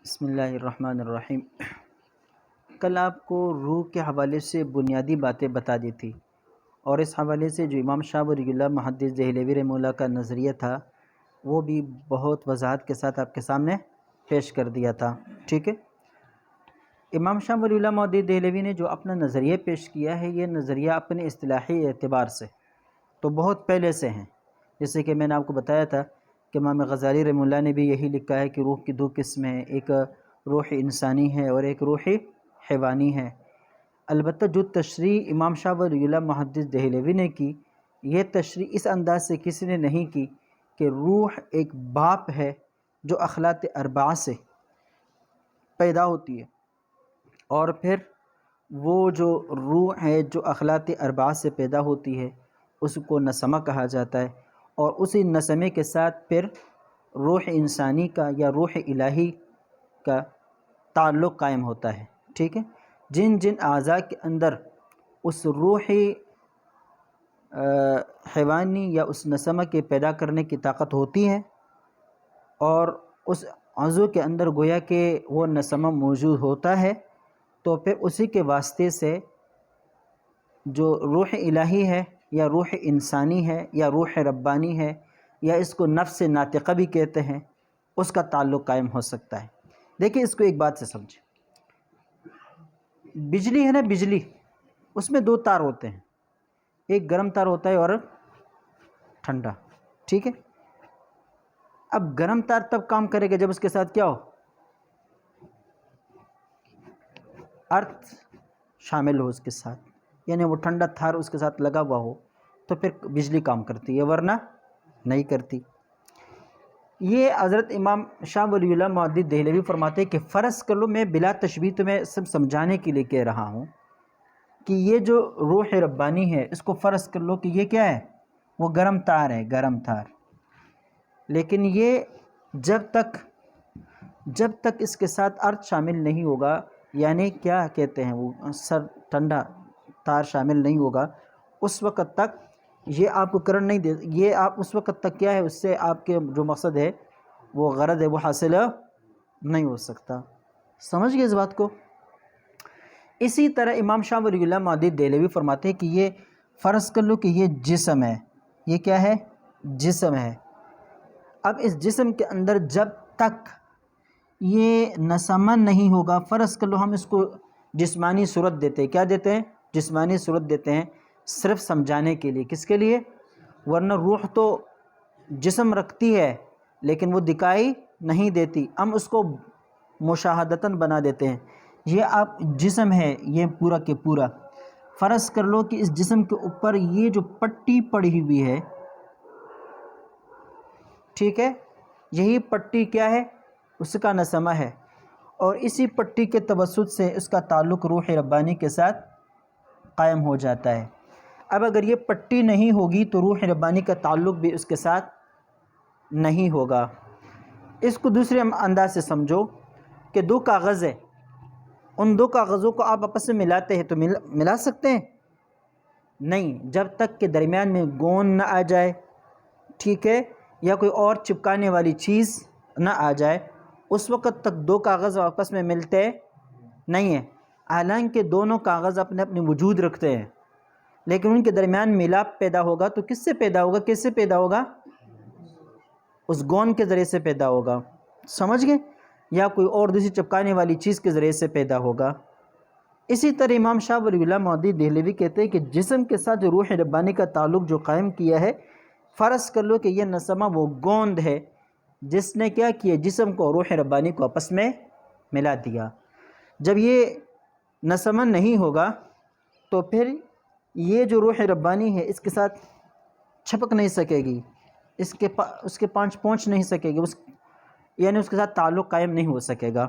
بسم اللہ الرحمن الرحیم۔ کل آپ کو روح کے حوالے سے بنیادی باتیں بتا دی تھی، اور اس حوالے سے جو امام شاہ ولی اللہ محدث دہلوی رحمہ اللہ کا نظریہ تھا وہ بھی بہت وضاحت کے ساتھ آپ کے سامنے پیش کر دیا تھا۔ ٹھیک ہے، امام شاہ ولی اللہ محدث دہلوی نے جو اپنا نظریہ پیش کیا ہے، یہ نظریہ اپنے اصطلاحی اعتبار سے تو بہت پہلے سے ہیں، جیسے کہ میں نے آپ کو بتایا تھا کہ امام غزالی رحمہ اللہ نے بھی یہی لکھا ہے کہ روح کی دو قسمیں ہیں، ایک روح انسانی ہے اور ایک روح حیوانی ہے۔ البتہ جو تشریح امام شاہ ولی اللہ محدث دہلوی نے کی، یہ تشریح اس انداز سے کسی نے نہیں کی کہ روح ایک باپ ہے جو اخلاق اربعہ سے پیدا ہوتی ہے، اور پھر وہ جو روح ہے جو اخلاق اربعہ سے پیدا ہوتی ہے اس کو نسمہ کہا جاتا ہے، اور اسی نسمے کے ساتھ پھر روح انسانی کا یا روح الہی کا تعلق قائم ہوتا ہے۔ ٹھیک ہے، جن جن اعضاء کے اندر اس روح حیوانی یا اس نسمہ کے پیدا کرنے کی طاقت ہوتی ہے، اور اس عضو کے اندر گویا کہ وہ نسمہ موجود ہوتا ہے، تو پھر اسی کے واسطے سے جو روح الہی ہے یا روح انسانی ہے یا روح ربانی ہے یا اس کو نفس ناطقہ بھی کہتے ہیں، اس کا تعلق قائم ہو سکتا ہے۔ دیکھیں، اس کو ایک بات سے سمجھیں، بجلی ہے نا، بجلی اس میں دو تار ہوتے ہیں، ایک گرم تار ہوتا ہے اور ٹھنڈا۔ ٹھیک ہے، اب گرم تار تب کام کرے گا جب اس کے ساتھ کیا ہو، ارتھ شامل ہو اس کے ساتھ، یعنی وہ ٹھنڈا تار اس کے ساتھ لگا ہوا ہو تو پھر بجلی کام کرتی ہے، ورنہ نہیں کرتی۔ یہ حضرت امام شاہ ولی اللہ محدث دہلوی فرماتے ہیں کہ فرض کر لو، میں بلا تشبیہ تمہیں سب سمجھانے کے لیے کہہ رہا ہوں کہ یہ جو روح ربانی ہے اس کو فرض کر لو کہ یہ کیا ہے، وہ گرم تار ہے، گرم تار، لیکن یہ جب تک اس کے ساتھ ارتھ شامل نہیں ہوگا، یعنی کیا کہتے ہیں وہ سر ٹھنڈا تار شامل نہیں ہوگا، اس وقت تک یہ آپ کو کرنٹ نہیں دے، یہ آپ اس وقت تک کیا ہے، اس سے آپ کے جو مقصد ہے، وہ غرض ہے، وہ حاصل نہیں ہو سکتا۔ سمجھ گئے اس بات کو؟ اسی طرح امام شاہ ولی اللہ محدث دہلوی فرماتے ہیں کہ یہ فرض کر لو کہ یہ جسم ہے، یہ کیا ہے، جسم ہے۔ اب اس جسم کے اندر جب تک یہ نسمہ نہیں ہوگا، فرض کر لو ہم اس کو جسمانی صورت دیتے ہیں، کیا دیتے ہیں، جسمانی صورت دیتے ہیں، صرف سمجھانے کے لیے، کس کے لیے، ورنہ روح تو جسم رکھتی ہے لیکن وہ دکھائی نہیں دیتی، ہم اس کو مشاہدتاً بنا دیتے ہیں۔ یہ آپ جسم ہے، یہ پورا کے پورا، فرض کر لو کہ اس جسم کے اوپر یہ جو پٹی پڑی ہوئی ہے، ٹھیک ہے، یہی پٹی کیا ہے، اس کا نسمہ ہے، اور اسی پٹی کے توسط سے اس کا تعلق روح ربانی کے ساتھ قائم ہو جاتا ہے۔ اب اگر یہ پٹی نہیں ہوگی تو روح ربانی کا تعلق بھی اس کے ساتھ نہیں ہوگا۔ اس کو دوسرے انداز سے سمجھو کہ دو کاغذ ہے، ان دو کاغذوں کو آپ آپس میں ملاتے ہیں تو ملا سکتے ہیں؟ نہیں، جب تک کہ درمیان میں گوند نہ آ جائے، ٹھیک ہے، یا کوئی اور چپکانے والی چیز نہ آ جائے، اس وقت تک دو کاغذ آپس میں ملتے نہیں ہیں، حالانکہ دونوں کاغذ اپنے اپنے وجود رکھتے ہیں، لیکن ان کے درمیان ملاپ پیدا ہوگا تو کس سے پیدا ہوگا، کس سے پیدا ہوگا، اس گوند کے ذریعے سے پیدا ہوگا۔ سمجھ گئے؟ یا کوئی اور دوسری چپکانے والی چیز کے ذریعے سے پیدا ہوگا۔ اسی طرح امام شاہ ولی اللہ محدث دہلوی کہتے ہیں کہ جسم کے ساتھ جو روح ربانی کا تعلق جو قائم کیا ہے، فرض کر لو کہ یہ نسمہ وہ گوند ہے جس نے کیا کیا، جسم کو روح ربانی کو آپس میں ملا دیا۔ جب یہ نسمہ نہیں ہوگا تو پھر یہ جو روح ربانی ہے اس کے ساتھ چھپک نہیں سکے گی، اس کے پانچ پہنچ نہیں سکے گی، یعنی اس کے ساتھ تعلق قائم نہیں ہو سکے گا۔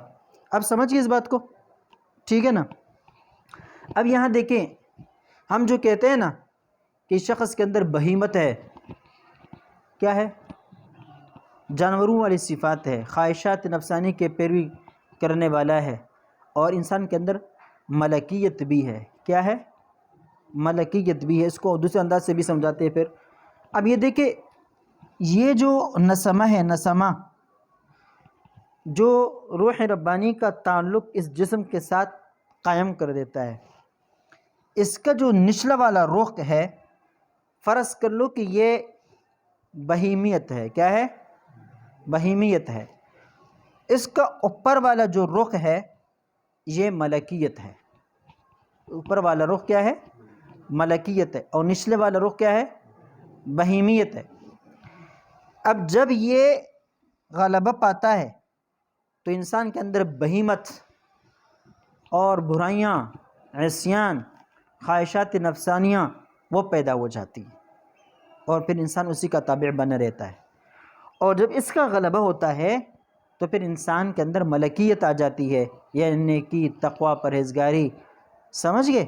اب سمجھیے اس بات کو، ٹھیک ہے نا؟ اب یہاں دیکھیں، ہم جو کہتے ہیں نا کہ شخص کے اندر بہیمت ہے، کیا ہے، جانوروں والی صفات ہے، خواہشات نفسانی کے پیروی کرنے والا ہے، اور انسان کے اندر ملکیت بھی ہے، کیا ہے، ملکیت بھی ہے۔ اس کو دوسرے انداز سے بھی سمجھاتے ہیں پھر۔ اب یہ دیکھیں، یہ جو نسمہ ہے، نسمہ جو روح ربانی کا تعلق اس جسم کے ساتھ قائم کر دیتا ہے، اس کا جو نچلا والا رخ ہے، فرض کر لو کہ یہ بہیمیت ہے. کیا ہے؟ بہیمیت ہے. اس کا اوپر والا جو رخ ہے یہ ملکیت ہے. اوپر والا رخ کیا ہے؟ ملکیت ہے. اور نچلے والا رخ کیا ہے؟ بہیمیت ہے. اب جب یہ غلبہ پاتا ہے تو انسان کے اندر بہیمت اور برائیاں، عصیان، خواہشات نفسانیاں وہ پیدا ہو جاتی ہیں، اور پھر انسان اسی کا تابع بنا رہتا ہے. اور جب اس کا غلبہ ہوتا ہے تو پھر انسان کے اندر ملکیت آ جاتی ہے، یعنی نیکی، تقوی، پرہیزگاری. سمجھ گئے؟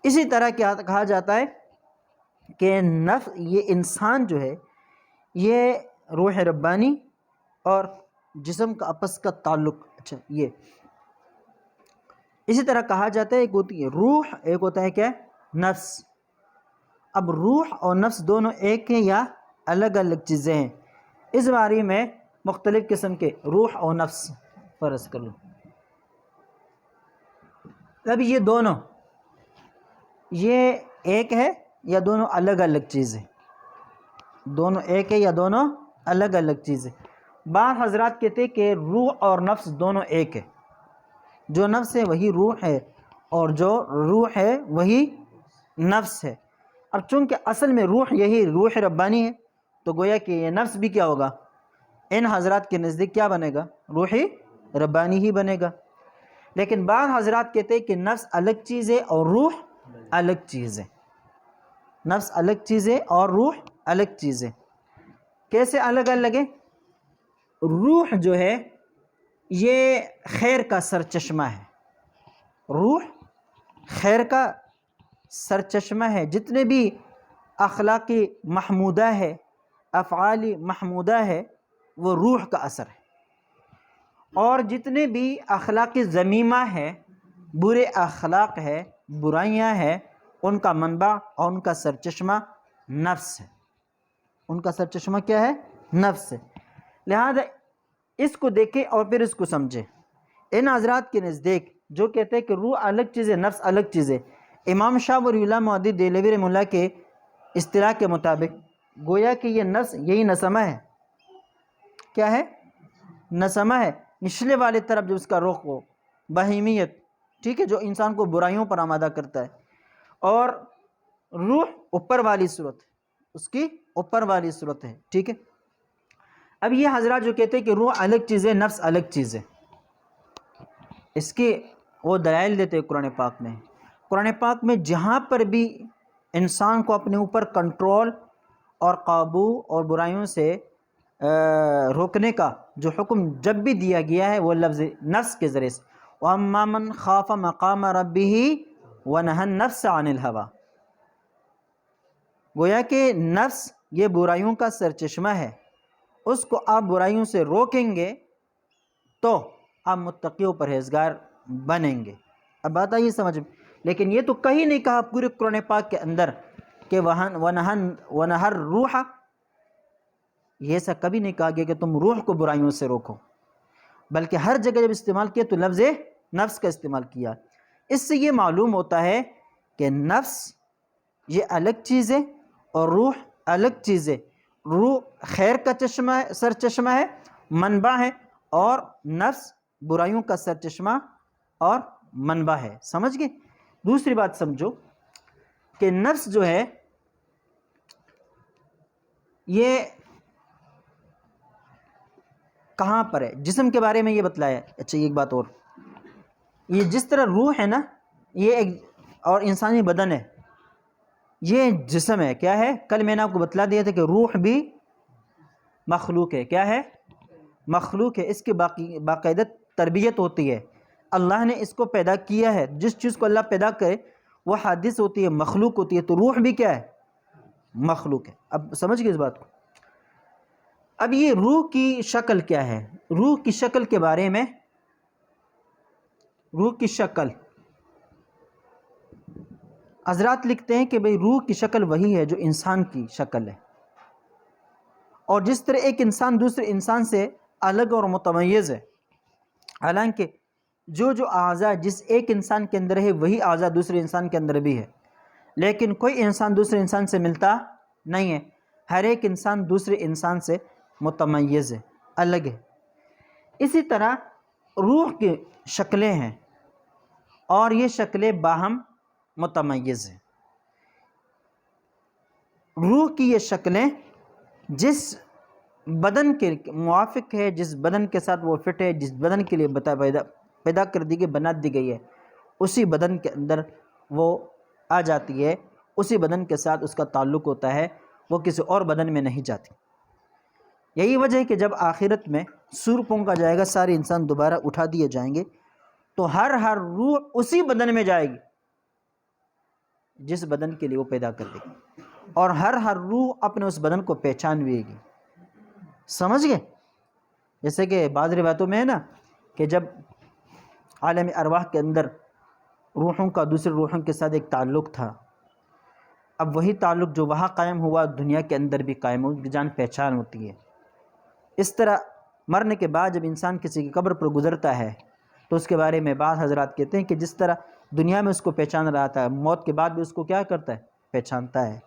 اسی طرح کیا کہا جاتا ہے کہ نفس، یہ انسان جو ہے یہ روح ربانی اور جسم کا آپس کا تعلق. اچھا، یہ اسی طرح کہا جاتا ہے ایک ہوتی ہے روح، ایک ہوتا ہے کیا؟ نفس. اب روح اور نفس دونوں ایک ہیں یا الگ الگ چیزیں ہیں؟ اس بارے میں مختلف قسم کے روح اور نفس فرض کر لو. اب یہ دونوں یہ ایک ہے یا دونوں الگ الگ چیزیں؟ دونوں ایک ہے یا دونوں الگ الگ چیزیں؟ بعض حضرات کہتے ہیں کہ روح اور نفس دونوں ایک ہے. جو نفس ہے وہی روح ہے، اور جو روح ہے وہی نفس ہے. اب چونکہ اصل میں روح یہی روح ربانی ہے تو گویا کہ یہ نفس بھی کیا ہوگا؟ ان حضرات کے نزدیک کیا بنے گا؟ روح ربانی ہی بنے گا. لیکن بعض حضرات کہتے ہیں کہ نفس الگ چیز ہے اور روح الگ چیز ہے. نفس الگ چیز ہے اور روح الگ چیز ہے. کیسے الگ الگ ہے؟ روح جو ہے یہ خیر کا سرچشمہ ہے. روح خیر کا سرچشمہ ہے. جتنے بھی اخلاقی محمودہ ہے، افعالی محمودہ ہے، وہ روح کا اثر ہے. اور جتنے بھی اخلاقی ذمیمہ ہے، برے اخلاق ہے، برائیاں ہیں، ان کا منبع اور ان کا سرچشمہ نفس ہے. ان کا سرچشمہ کیا ہے؟ نفس ہے. لہذا اس کو دیکھیں اور پھر اس کو سمجھیں. ان حضرات کے نزدیک جو کہتے ہیں کہ روح الگ چیز ہے، نفس الگ چیز ہے، امام شاہ ولی اللہ مودودی دہلوی رحمہ اللہ کے اصطلاح کے مطابق گویا کہ یہ نفس یہی نسمہ ہے. کیا ہے؟ نسمہ ہے. نچلے والے طرف جو اس کا رخ ہو، بہیمیت، ٹھیک ہے، جو انسان کو برائیوں پر آمادہ کرتا ہے. اور روح اوپر والی صورت، اس کی اوپر والی صورت ہے. ٹھیک ہے. اب یہ حضرات جو کہتے ہیں کہ روح الگ چیز ہے، نفس الگ چیز ہے، اس کی وہ دلائل دیتے ہیں قرآن پاک میں. قرآن پاک میں جہاں پر بھی انسان کو اپنے اوپر کنٹرول اور قابو اور برائیوں سے روکنے کا جو حکم جب بھی دیا گیا ہے وہ لفظ نفس کے ذریعے سے. وَأَمَّا مَنْ خَافَ مَقَامَ رَبِّهِ وَنَهَى النَّفْسَ عَنِ الْهَوَىٰ. گویا کہ نفس یہ برائیوں کا سرچشمہ ہے، اس کو آپ برائیوں سے روکیں گے تو آپ متقی و پرہیزگار بنیں گے. اب بات آئی سمجھ میں. لیکن یہ تو کہیں نہیں کہا پورے قرآن پاک کے اندر کہ وَنَهَى الرُّوحَ، یہ ایسا کبھی نہیں کہا گیا کہ تم روح کو برائیوں سے روکو، بلکہ ہر جگہ جب استعمال کیا تو لفظ نفس کا استعمال کیا. اس سے یہ معلوم ہوتا ہے کہ نفس یہ الگ چیز ہے اور روح الگ چیز ہے. روح خیر کا چشمہ ہے، سرچشمہ ہے، منبع ہے، اور نفس برائیوں کا سرچشمہ اور منبع ہے. سمجھ گئے؟ دوسری بات سمجھو کہ نفس جو ہے یہ کہاں پر ہے؟ جسم کے بارے میں یہ بتلایا. اچھا، ایک بات اور، یہ جس طرح روح ہے نا، یہ ایک اور انسانی بدن ہے، یہ جسم ہے. کیا ہے؟ کل میں نے آپ کو بتلا دیا تھا کہ روح بھی مخلوق ہے. کیا ہے؟ مخلوق ہے. اس کی باقاعدہ تربیت ہوتی ہے. اللہ نے اس کو پیدا کیا ہے. جس چیز کو اللہ پیدا کرے وہ حادث ہوتی ہے، مخلوق ہوتی ہے. تو روح بھی کیا ہے؟ مخلوق ہے. اب سمجھ گئے اس بات کو؟ اب یہ روح کی شکل کیا ہے؟ روح کی شکل کے بارے میں، روح کی شکل حضرات لکھتے ہیں کہ بھئی روح کی شکل وہی ہے جو انسان کی شکل ہے. اور جس طرح ایک انسان دوسرے انسان سے الگ اور متمیز ہے۔ حالانکہ جو اعضاء جس ایک انسان کے اندر ہے وہی اعضاء دوسرے انسان کے اندر بھی ہے، لیکن کوئی انسان دوسرے انسان سے ملتا نہیں ہے۔ ہر ایک انسان دوسرے انسان سے متمیز ہے، الگ ہے۔ اسی طرح روح کی شکلیں ہیں اور یہ شکلیں باہم متمیز ہیں۔ روح کی یہ شکلیں جس بدن کے موافق ہے، جس بدن کے ساتھ وہ فٹ ہے، جس بدن کے لیے پیدا کر دی گئی، بنا دی گئی ہے، اسی بدن کے اندر وہ آ جاتی ہے، اسی بدن کے ساتھ اس کا تعلق ہوتا ہے، وہ کسی اور بدن میں نہیں جاتی۔ یہی وجہ ہے کہ جب آخرت میں سور پھونکا جائے گا، سارے انسان دوبارہ اٹھا دیے جائیں گے، تو ہر روح اسی بدن میں جائے گی جس بدن کے لیے وہ پیدا کر دے گی، اور ہر روح اپنے اس بدن کو پہچانوے گی۔ سمجھ گئے؟ جیسے کہ بعض روایتوں میں ہے نا کہ جب عالم ارواح کے اندر روحوں کا دوسرے روحوں کے ساتھ ایک تعلق تھا، اب وہی تعلق جو وہاں قائم ہوا دنیا کے اندر بھی قائم ہو، جان پہچان ہوتی ہے۔ اس طرح مرنے کے بعد جب انسان کسی کی قبر پر گزرتا ہے تو اس کے بارے میں بعض حضرات کہتے ہیں کہ جس طرح دنیا میں اس کو پہچان رہا تھا، موت کے بعد بھی اس کو کیا کرتا ہے؟ پہچانتا ہے۔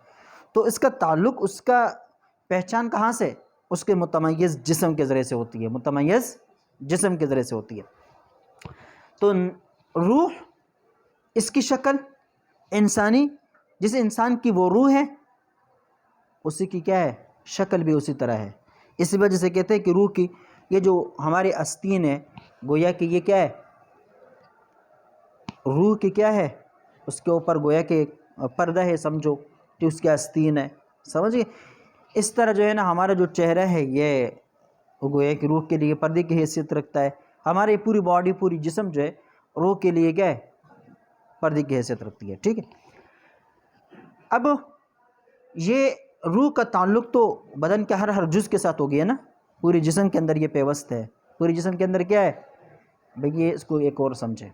تو اس کا تعلق، اس کا پہچان کہاں سے؟ اس کے متمیز جسم کے ذریعے سے ہوتی ہے، متمیز جسم کے ذریعے سے ہوتی ہے۔ تو روح، اس کی شکل انسانی، جس انسان کی وہ روح ہے اسی کی کیا ہے؟ شکل بھی اسی طرح ہے۔ اسی وجہ سے کہتے ہیں کہ روح کی یہ جو ہمارے آستین ہے، گویا کہ یہ کیا ہے؟ روح کی کیا ہے؟ اس کے اوپر گویا کہ پردہ ہے، سمجھو کہ اس کے آستین ہے۔ سمجھئے؟ اس طرح جو ہے نا ہمارا جو چہرہ ہے یہ گویا کہ روح کے لیے پردے کی حیثیت رکھتا ہے۔ ہماری پوری باڈی، پوری جسم جو ہے روح کے لیے کیا ہے؟ پردے کی حیثیت رکھتی ہے۔ ٹھیک ہے؟ اب یہ روح کا تعلق تو بدن کے ہر جز کے ساتھ ہو گیا نا، پوری جسم کے اندر یہ پیوست ہے۔ پوری جسم کے اندر کیا ہے بھئی؟ یہ اس کو ایک اور سمجھے۔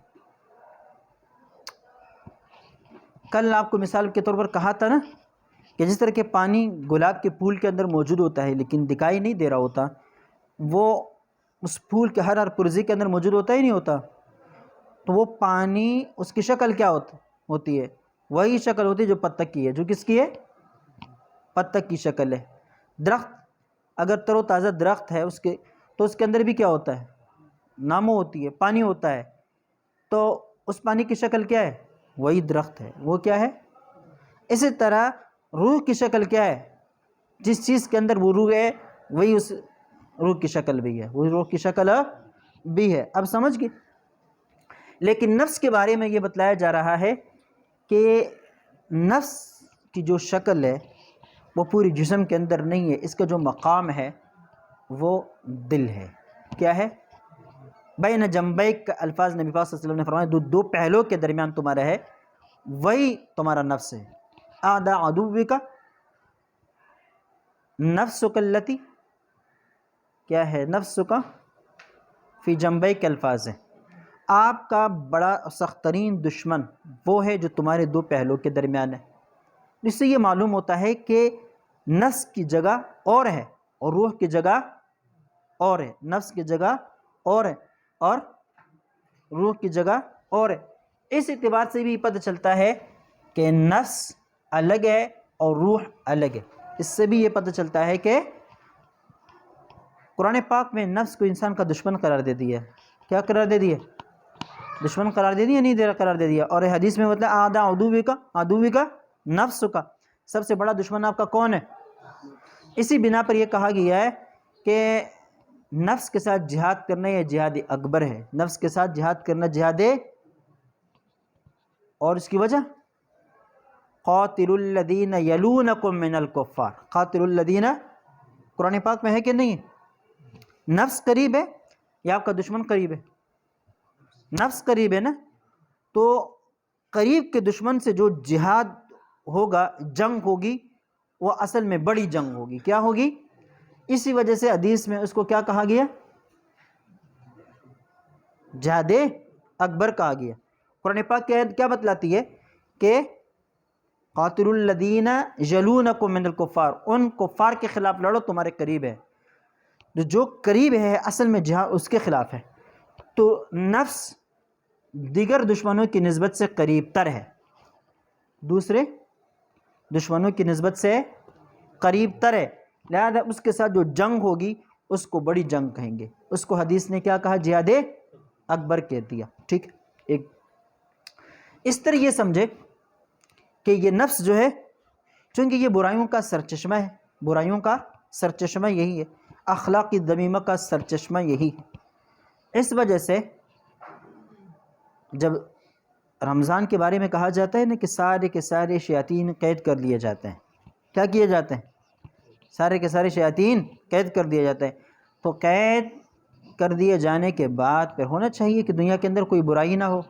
کل آپ کو مثال کے طور پر کہا تھا نا کہ جس طرح کہ پانی گلاب کے پھول کے اندر موجود ہوتا ہے لیکن دکھائی نہیں دے رہا ہوتا، وہ اس پھول کے ہر پرزے کے اندر موجود ہوتا ہی نہیں ہوتا، تو وہ پانی، اس کی شکل کیا ہوتی ہے؟ وہی شکل ہوتی ہے جو پتک کی ہے۔ جو کس کی ہے؟ پتک کی شکل ہے۔ درخت اگر تر و تازہ درخت ہے تو اس کے اندر بھی کیا ہوتا ہے؟ نامو ہوتی ہے، پانی ہوتا ہے، تو اس پانی کی شکل کیا ہے؟ وہی درخت ہے، وہ کیا ہے؟ اسی طرح روح کی شکل کیا ہے؟ جس چیز کے اندر وہ روح ہے وہی اس روح کی شکل بھی ہے، وہی روح کی شکل بھی ہے۔ اب سمجھ گئے؟ لیکن نفس کے بارے میں یہ بتلایا جا رہا ہے کہ نفس کی جو شکل ہے وہ پوری جسم کے اندر نہیں ہے، اس کا جو مقام ہے وہ دل ہے۔ کیا ہے؟ بین جنبیک، الفاظ نبی پاک صلی اللہ علیہ وسلم نے فرمایا دو پہلوں کے درمیان تمہارا ہے، وہی تمہارا نفس ہے۔ اعداء عدوک نفسک التی، کیا ہے؟ نفسک فی جنبیک، الفاظ ہے آپ کا بڑا سخت ترین دشمن وہ ہے جو تمہارے دو پہلوں کے درمیان ہے۔ اس سے یہ معلوم ہوتا ہے کہ نفس کی جگہ اور ہے اور روح کی جگہ اور ہے، نفس کی جگہ اور ہے اور روح کی جگہ اور ہے۔ اس اعتبار سے بھی پتہ چلتا ہے کہ نفس الگ ہے اور روح الگ ہے۔ اس سے بھی یہ پتہ چلتا ہے کہ قرآن پاک میں نفس کو انسان کا دشمن قرار دے دیا۔ کیا قرار دے دیا؟ دشمن قرار دے دیا، نہیں دے رہا قرار دے دیا۔ اور حدیث میں مطلب اعداء عدوک نفس کا، سب سے بڑا دشمن آپ کا کون ہے؟ اسی بنا پر یہ کہا گیا ہے کہ نفس کے ساتھ جہاد کرنا یہ جہاد اکبر ہے۔ نفس کے ساتھ جہاد کرنا جہاد، اور اس کی وجہ قاتل الذین یلونکم من الکفار، قاتل الذین قرآن پاک میں ہے کہ نہیں؟ نفس قریب ہے یا آپ کا دشمن قریب ہے؟ نفس قریب ہے نا، تو قریب کے دشمن سے جو جہاد ہوگا، جنگ ہوگی، وہ اصل میں بڑی جنگ ہوگی۔ کیا ہوگی؟ اسی وجہ سے حدیث میں اس کو کیا کہا گیا؟ جہاد اکبر کہا گیا۔ قرآن پاک کی آیت کیا بتلاتی ہے کہ قاتل الذین یلونکم من الکفار، ان کفار کے خلاف لڑو، تمہارے قریب ہے۔ جو قریب ہے اصل میں جہاں اس کے خلاف ہے. تو نفس دیگر دشمنوں کی نسبت سے قریب تر ہے، دوسرے دشمنوں کی نسبت سے قریب تر ہے، لہذا اس کے ساتھ جو جنگ ہوگی اس کو بڑی جنگ کہیں گے. اس کو حدیث نے کیا کہا؟ جہاد اکبر کہہ دیا. ٹھیک. ایک اس طرح یہ سمجھے کہ یہ نفس جو ہے، چونکہ یہ برائیوں کا سرچشمہ ہے، برائیوں کا سرچشمہ یہی ہے، اخلاقی ذمیمہ کا سرچشمہ یہی ہے. اس وجہ سے جب رمضان کے بارے میں کہا جاتا ہے نا کہ سارے کے سارے شیاطین قید کر لیے جاتے ہیں. کیا کیے جاتے ہیں؟ سارے کے سارے شیاطین قید کر دیے جاتے ہیں. تو قید کر دیے جانے کے بعد پھر ہونا چاہیے کہ دنیا کے اندر کوئی برائی نہ ہو،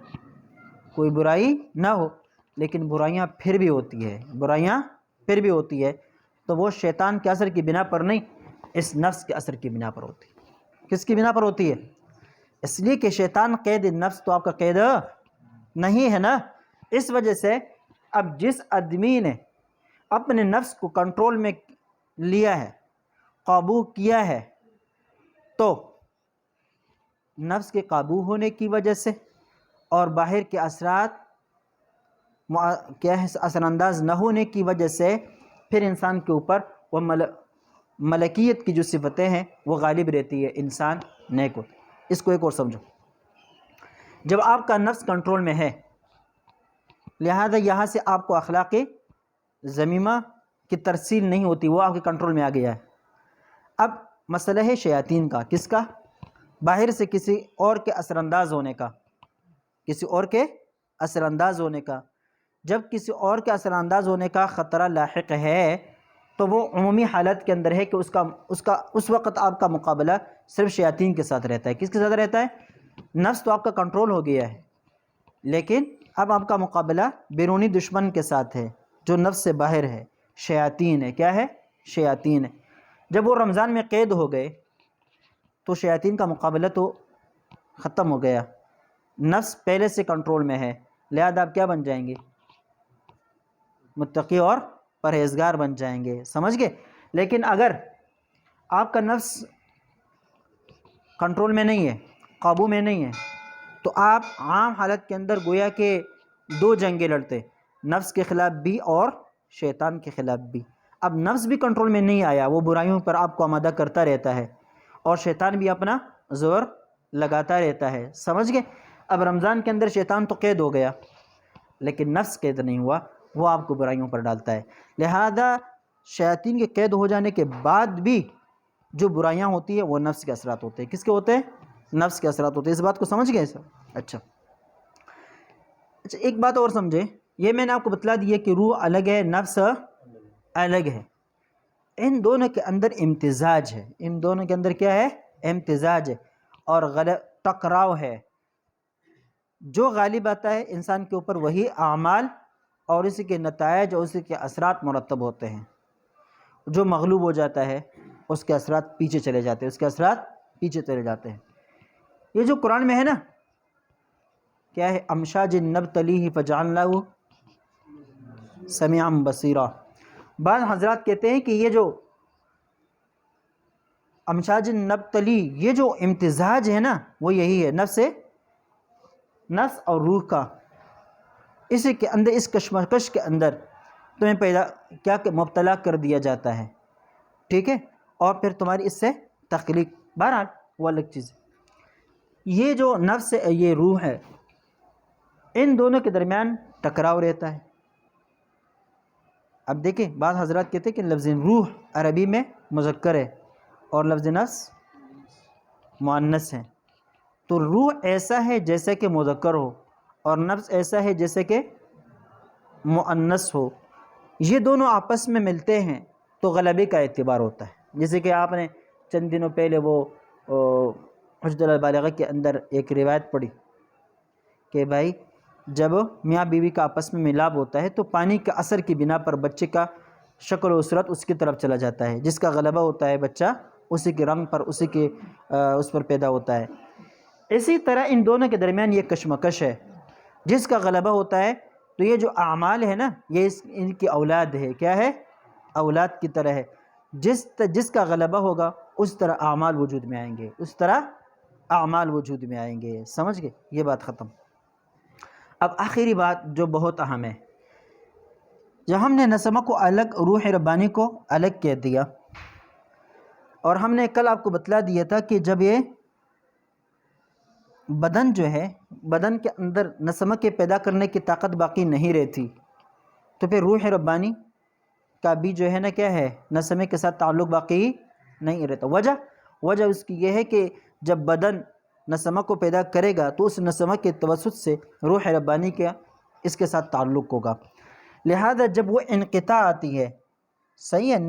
کوئی برائی نہ ہو، لیکن برائیاں پھر بھی ہوتی ہے، برائیاں پھر بھی ہوتی ہے. تو وہ شیطان کے اثر کی بنا پر نہیں، اس نفس کے اثر کی بنا پر ہوتی ہے. کس کی بنا پر ہوتی ہے؟ اس لیے کہ شیطان قید نفس تو آپ کا قید نہیں ہے نا. اس وجہ سے اب جس آدمی نے اپنے نفس کو کنٹرول میں لیا ہے، قابو کیا ہے، تو نفس کے قابو ہونے کی وجہ سے اور باہر کے اثرات کیا ہے اثر انداز نہ ہونے کی وجہ سے پھر انسان کے اوپر وہ ملکیت کی جو صفتیں ہیں وہ غالب رہتی ہے، انسان نیک ہوتا ہے. اس کو ایک اور سمجھو، جب آپ کا نفس کنٹرول میں ہے، لہذا یہاں سے آپ کو اخلاق ذمیمہ کی ترسیل نہیں ہوتی، وہ آپ کے کنٹرول میں آ گیا ہے. اب مسئلہ ہے شیاطین کا، کس کا؟ باہر سے کسی اور کے اثر انداز ہونے کا، کسی اور کے اثر انداز ہونے کا. جب کسی اور کے اثر انداز ہونے کا خطرہ لاحق ہے تو وہ عمومی حالت کے اندر ہے کہ اس وقت آپ کا مقابلہ صرف شیاطین کے ساتھ رہتا ہے. کس کے ساتھ رہتا ہے؟ نفس تو آپ کا کنٹرول ہو گیا ہے، لیکن اب آپ کا مقابلہ بیرونی دشمن کے ساتھ ہے جو نفس سے باہر ہے، شیاطین ہے. کیا ہے؟ شیاطین ہے. جب وہ رمضان میں قید ہو گئے تو شیاطین کا مقابلہ تو ختم ہو گیا، نفس پہلے سے کنٹرول میں ہے، لہذا آپ کیا بن جائیں گے؟ متقی اور پرہیزگار بن جائیں گے. سمجھ گئے؟ لیکن اگر آپ کا نفس کنٹرول میں نہیں ہے، قابو میں نہیں ہے، تو آپ عام حالت کے اندر گویا کہ دو جنگیں لڑتے، نفس کے خلاف بھی اور شیطان کے خلاف بھی. اب نفس بھی کنٹرول میں نہیں آیا، وہ برائیوں پر آپ کو آمادہ کرتا رہتا ہے، اور شیطان بھی اپنا زور لگاتا رہتا ہے. سمجھ گئے؟ اب رمضان کے اندر شیطان تو قید ہو گیا، لیکن نفس قید نہیں ہوا، وہ آپ کو برائیوں پر ڈالتا ہے. لہذا شیاطین کے قید ہو جانے کے بعد بھی جو برائیاں ہوتی ہیں وہ نفس کے اثرات ہوتے ہیں. کس کے ہوتے ہیں؟ نفس کے اثرات ہوتے ہیں. اس بات کو سمجھ گئے سر؟ اچھا، ایک بات اور سمجھے، یہ میں نے آپ کو بتلا دیا کہ روح الگ ہے، نفس الگ ہے. ان دونوں کے اندر امتزاج ہے، ان دونوں کے اندر کیا ہے؟ امتزاج ہے اور ٹکراؤ ہے. جو غالب آتا ہے انسان کے اوپر وہی اعمال اور اسی کے نتائج اور اسی کے اثرات مرتب ہوتے ہیں. جو مغلوب ہو جاتا ہے اس کے اثرات پیچھے چلے جاتے ہیں، اس کے اثرات پیچھے چلے جاتے ہیں. یہ جو قرآن میں ہے نا، کیا ہے؟ امشاج نبتلیہ فجعلناہ سمیعا بصیرا. بعض حضرات کہتے ہیں کہ یہ جو امشاج نبتلی، یہ جو امتزاج ہے نا وہ یہی ہے نفس اور روح کا. اسی کے اندر، اس کشمکش کے اندر تمہیں پیدا کیا کہ مبتلا کر دیا جاتا ہے. ٹھیک ہے؟ اور پھر تمہاری اس سے تخلیق، بہرحال وہ الگ چیز ہے. یہ جو نفس ہے، یہ روح ہے، ان دونوں کے درمیان ٹکراؤ رہتا ہے. اب دیکھیں، بعض حضرات کہتے ہیں کہ لفظ روح عربی میں مذکر ہے اور لفظ نفس مؤنث ہے. تو روح ایسا ہے جیسے کہ مذکر ہو اور نفس ایسا ہے جیسے کہ مؤنث ہو. یہ دونوں آپس میں ملتے ہیں تو غلبے کا اعتبار ہوتا ہے. جیسے کہ آپ نے چند دنوں پہلے وہ حجۃ البالغہ کے اندر ایک روایت پڑھی کہ بھائی جب میاں بیوی کا آپس میں ملاب ہوتا ہے تو پانی کے اثر کی بنا پر بچے کا شکل و صورت اس کی طرف چلا جاتا ہے، جس کا غلبہ ہوتا ہے بچہ اسی کے رنگ پر، اس پر پیدا ہوتا ہے. اسی طرح ان دونوں کے درمیان یہ کشمکش ہے، جس کا غلبہ ہوتا ہے تو یہ جو اعمال ہے نا، یہ ان کی اولاد ہے. کیا ہے؟ اولاد کی طرح ہے. جس کا غلبہ ہوگا اس طرح اعمال وجود میں آئیں گے، اس طرح اعمال وجود میں آئیں گے. سمجھ گئے؟ یہ بات ختم. اب آخری بات جو بہت اہم ہے، جب ہم نے نسمہ کو الگ، روح ربانی کو الگ کہہ دیا، اور ہم نے کل آپ کو بتلا دیا تھا کہ جب یہ بدن جو ہے، بدن کے اندر نسمہ کے پیدا کرنے کی طاقت باقی نہیں رہتی، تو پھر روح ربانی کا بھی جو ہے نا کیا ہے، نسمے کے ساتھ تعلق باقی نہیں رہتا. وجہ اس کی یہ ہے کہ جب بدن نسمہ کو پیدا کرے گا تو اس نسمہ کے توسط سے روح ربانی کا اس کے ساتھ تعلق ہوگا. لہذا جب وہ انقطاع آتی ہے، صحیح ہے،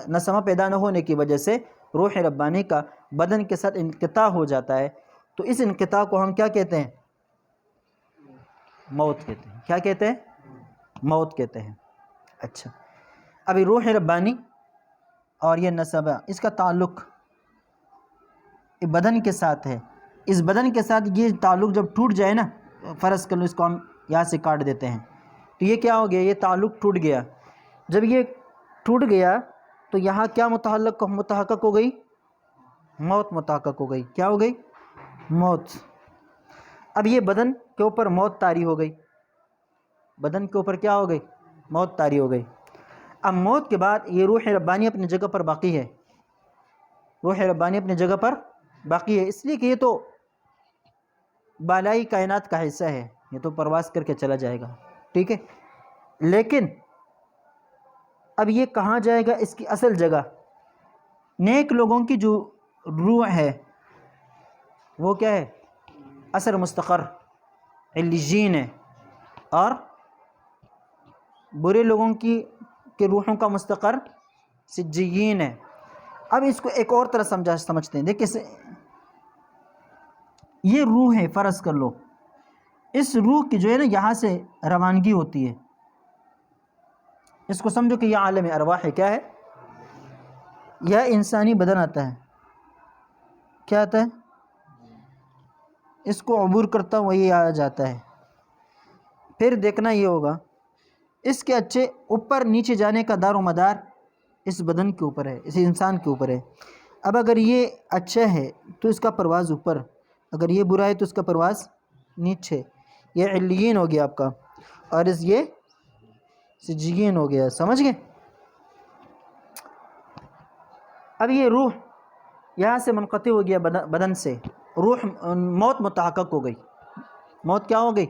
نسمہ پیدا نہ ہونے کی وجہ سے روح ربانی کا بدن کے ساتھ انقطاع ہو جاتا ہے، تو اس انقطاع کو ہم کیا کہتے ہیں؟ موت کہتے ہیں. کیا کہتے ہیں؟ موت کہتے ہیں. اچھا، ابھی روح ربانی اور یہ نسمہ، اس کا تعلق بدن کے ساتھ ہے. اس بدن کے ساتھ یہ تعلق جب ٹوٹ جائے نا، فرض کر لو اس کو ہم یہاں سے کاٹ دیتے ہیں، تو یہ کیا ہو گیا؟ یہ تعلق ٹوٹ گیا. جب یہ ٹوٹ گیا تو یہاں کیا متحقق ہو گئی؟ موت متحقق ہو گئی. کیا ہو گئی؟ موت. اب یہ بدن کے اوپر موت طاری ہو گئی. بدن کے اوپر کیا ہو گئی؟ موت طاری ہو گئی. اب موت کے بعد یہ روح ربانی اپنی جگہ پر باقی ہے. روح ربانی اپنی جگہ پر باقی ہے، اس لیے کہ یہ تو بالائی کائنات کا حصہ ہے، یہ تو پرواز کر کے چلا جائے گا. ٹھیک ہے، لیکن اب یہ کہاں جائے گا؟ اس کی اصل جگہ نیک لوگوں کی جو روح ہے وہ کیا ہے؟ اصل مستقر علیین ہے، اور برے لوگوں کی روحوں کا مستقر سجیین ہے. اب اس کو ایک اور طرح سمجھتے ہیں. دیکھیں، یہ روح ہے، فرض کر لو اس روح کی جو ہے نا یہاں سے روانگی ہوتی ہے. اس کو سمجھو کہ یہ عالم ارواح ہے. کیا ہے؟ یہ انسانی بدن آتا ہے. کیا آتا ہے؟ اس کو عبور کرتا ہوا یہ آ جاتا ہے. پھر دیکھنا یہ ہوگا اس کے اچھے اوپر نیچے جانے کا دار و مدار اس بدن کے اوپر ہے، اس انسان کے اوپر ہے. اب اگر یہ اچھا ہے تو اس کا پرواز اوپر، اگر یہ برا ہے تو اس کا پرواز نیچے. یہ علیین ہو گیا آپ کا، اور یہ سجیین ہو گیا. سمجھ گئے؟ اب یہ روح یہاں سے منقطع ہو گیا بدن سے، روح موت متحقق ہو گئی. موت کیا ہو گئی؟